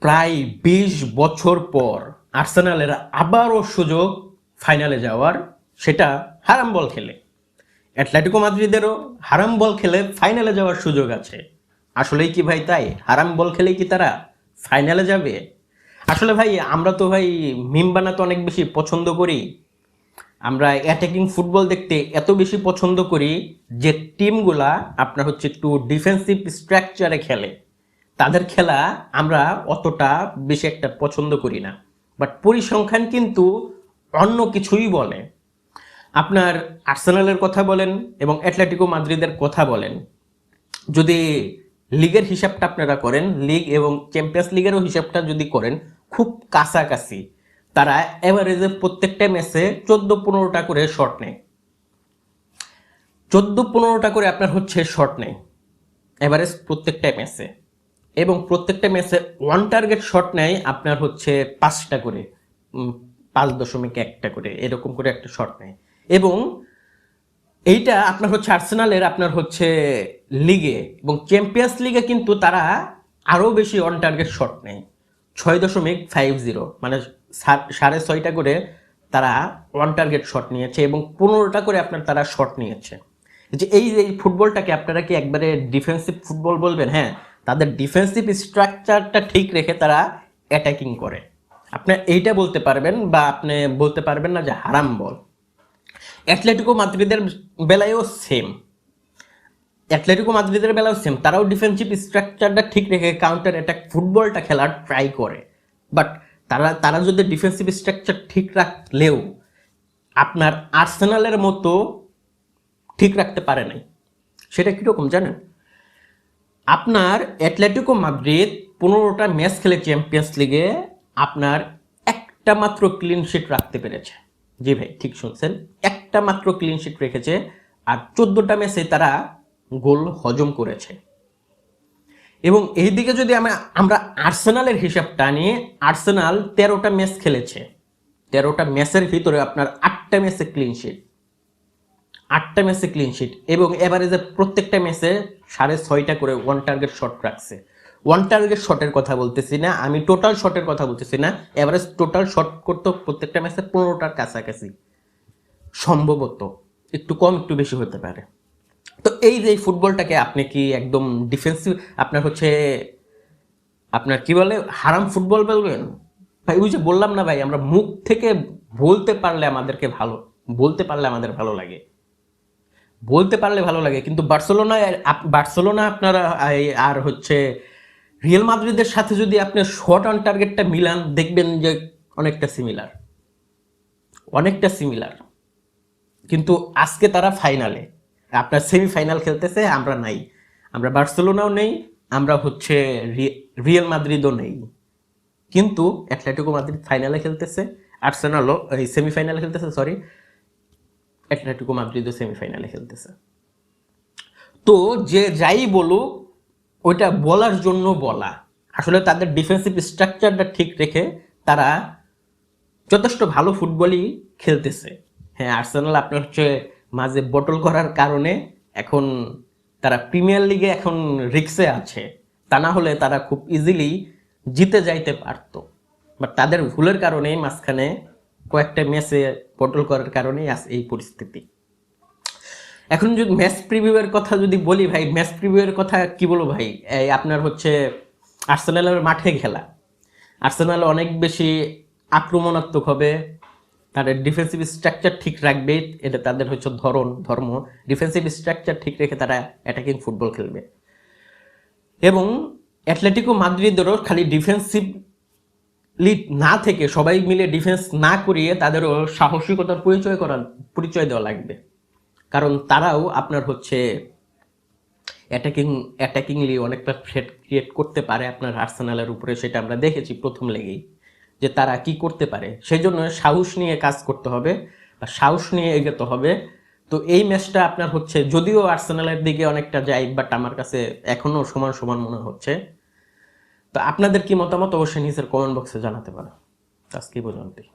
প্রায় ২০ বছর পর আর্সেনালের আবারও সুযোগ ফাইনালে যাওয়ার, সেটা হারাম বল খেলে। অ্যাটলেটিকো মাদ্রিদেরও হারাম বল খেলে ফাইনালে যাওয়ার সুযোগ আছে। আসলেই কি ভাই তাই? হারাম বল খেলেই কি তারা ফাইনালে যাবে? আসলে ভাই আমরা তো ভাই মিম বানাতে অনেক বেশি পছন্দ করি। আমরা অ্যাটাকিং ফুটবল দেখতে এত বেশি পছন্দ করি যে টিমগুলা আপনার হচ্ছে একটু ডিফেন্সিভ স্ট্রাকচারে খেলে, তাদের খেলা আমরা অতটা বেশি একটা পছন্দ করি না। বাট পরিসংখ্যান কিন্তু অন্য কিছুই বলে। আপনার আর্সেনালের কথা বলেন এবং অ্যাটলেটিকো মাদ্রিদের কথা বলেন, যদি লিগের হিসাবটা আপনারা করেন, লিগ এবং চ্যাম্পিয়ন্স লিগেরও হিসাবটা যদি করেন, খুব কাছাকাছি। তারা এভারেজে প্রত্যেকটা ম্যাচে 14-15টা করে শট নেয়, 14-15টা করে আপনার হচ্ছে শট নেয় এভারেজ প্রত্যেকটা ম্যাচে। এবং প্রত্যেকটা ম্যাচে ওয়ান টার্গেট শট নেয় আপনার হচ্ছে 5টা করে, 5.1টা করে, এরকম করে একটা শট নেয়। এবং এইটা আপনার হচ্ছে আর্সেনালের আপনার হচ্ছে লিগে এবং চ্যাম্পিয়ন্স লিগে কিন্তু তারা আরও বেশি অন টার্গেট শট নেয়, 6.50, মানে 6.5টা করে তারা অন টার্গেট শট নিয়েছে এবং 15টা করে আপনার তারা শট নিয়েছে। যে এই ফুটবলটাকে আপনারা কি একবারে ডিফেন্সিভ ফুটবল বলবেন? হ্যাঁ, তাদের ডিফেন্সিভ স্ট্রাকচারটা ঠিক রেখে তারা অ্যাটাকিং করে। আপনি এইটা বলতে পারবেন, বা আপনি বলতে পারবেন না যে হারাম বল। অ্যাটলেটিকো মাদ্রিদের বেলায়ও সেম, তারাও ডিফেন্সিভ স্ট্রাকচারটা ঠিক রেখে কাউন্টার অ্যাটাক ফুটবলটা খেলার ট্রাই করে। বাট তারা যদি ডিফেন্সিভ স্ট্রাকচার ঠিক রাখলেও আপনার আর্সেনালের মতো ঠিক রাখতে পারে নাই। সেটা কীরকম জানেন? আপনার অ্যাটলেটিকো মাদ্রিদ 15টা ম্যাচ খেলে চ্যাম্পিয়ন্স লিগে আপনার একটা মাত্র ক্লিন শিট রাখতে পেরেছে। জি ভাই, ঠিক শুনছেন, একটা মাত্র ক্লিন শিট রেখেছে, আর 14টা ম্যাচে তারা গোল হজম করেছে। এবং এই দিকে যদি আমরা আর্সেনালের হিসাবটা নিয়ে, আর্সেনাল 13টা ম্যাচ খেলেছে, 13টা ম্যাচের ভিতরে আপনার 8টা ম্যাচে ক্লিন শিট, 8টা ম্যাচে ক্লিন শিট, এবং এভারেজে প্রত্যেকটা ম্যাচে 6.5টা করে ওয়ান টার্গেট শট রাখছে। ওয়ান টার্গেট শটের কথা বলতেছি না আমি, টোটাল শটের কথা বলতেছি না। এভারেজ টোটাল শট করতে প্রত্যেকটা ম্যাচে 15টার কাছাকাছি, সম্ভবত একটু কম একটু বেশি হতে পারে। তো এই যে ফুটবলটাকে আপনি কি একদম ডিফেন্সিভ আপনার হচ্ছে আপনার কি বলে হারাম ফুটবল বলবেন? ভাই ওই যে বললাম না ভাই, আমরা মুখ থেকে বলতে পারলে আমাদেরকে ভালো, বলতে পারলে আমাদের ভালো লাগে, বলতে পারলে ভালো লাগে। কিন্তু বার্সেলোনা আপনারা আর হচ্ছে রিয়াল মাদ্রিদের সাথে যদি আপনি শর্ট অন টার্গেটটা মিলান, দেখবেন যে অনেকটা সিমিলার, অনেকটা সিমিলার। কিন্তু আজকে তারা ফাইনালে, আপনার সেমিফাইনাল খেলতেছে, আমরা নাই, আমরা বার্সেলোনাও নেই, আমরা হচ্ছে রিয়াল মাদ্রিদও নেই। কিন্তু অ্যাটলেটিকো মাদ্রিদ ফাইনালে খেলতেছে, আর্সেনালও এই সেমিফাইনালে খেলতেছে, সরি, অ্যাটলেটিকো মাদ্রিদও সেমিফাইনালে খেলতেছে। তো যে যাই বলুক, ওইটা বলার জন্য বলা। আসলে তাদের ডিফেন্সিভ স্ট্রাকচারটা ঠিক রেখে তারা যথেষ্ট ভালো ফুটবলই খেলতেছে। হ্যাঁ, আর্সেনাল আপনার হচ্ছে মাঝে বটল করার কারণে এখন তারা প্রিমিয়ার লিগে এখন রিক্সে আছে, তা না হলে তারা খুব ইজিলি জিতে যাইতে পারতো। বাট তাদের ভুলের কারণেই মাঝখানে কয়েকটা ম্যাচে বটল করার কারণেই আছে এই পরিস্থিতি। এখন যদি ম্যাচ প্রিভিউয়ের কথা যদি বলি ভাই, ম্যাচ প্রিভিউয়ের কথা কি বলবো ভাই, এই আপনার হচ্ছে আর্সেনালের মাঠে খেলা, আর্সেনাল অনেক বেশি আক্রমণাত্মক হবে, তাদের ডিফেন্সিভ স্ট্রাকচার ঠিক রাখবে, এটা তাদের হচ্ছে ধর্ম। ডিফেন্সিভ স্ট্রাকচার ঠিক রেখে তারা অ্যাটাকিং ফুটবল খেলবে। এবং অ্যাটলেটিকো মাদ্রিদেরও খালি ডিফেন্সিভ লিড না থেকে, সবাই মিলে ডিফেন্স না করিয়ে তাদেরও সাহসিকতার পরিচয় দেওয়া লাগবে। কারণ তারাও আপনার হচ্ছে অ্যাটাকিংলি অনেকটা থ্রেট ক্রিয়েট করতে পারে আপনার আর্সেনালের উপরে, সেটা আমরা দেখেছি প্রথম লেগেই যে তারা কি করতে পারে। সেই জন্য সাহস নিয়ে কাজ করতে হবে বা সাহস নিয়ে এগোতে হবে। তো এই ম্যাচটা আপনার হচ্ছে, যদিও আর্সেনালের দিকে অনেকটা যায়, বাট আমার কাছে এখনও সমান সমান মনে হচ্ছে। তো আপনাদের কি মতামত অবশ্যই নিচের কমেন্ট বক্সে জানাতে পারেন। আজকে পর্যন্তই।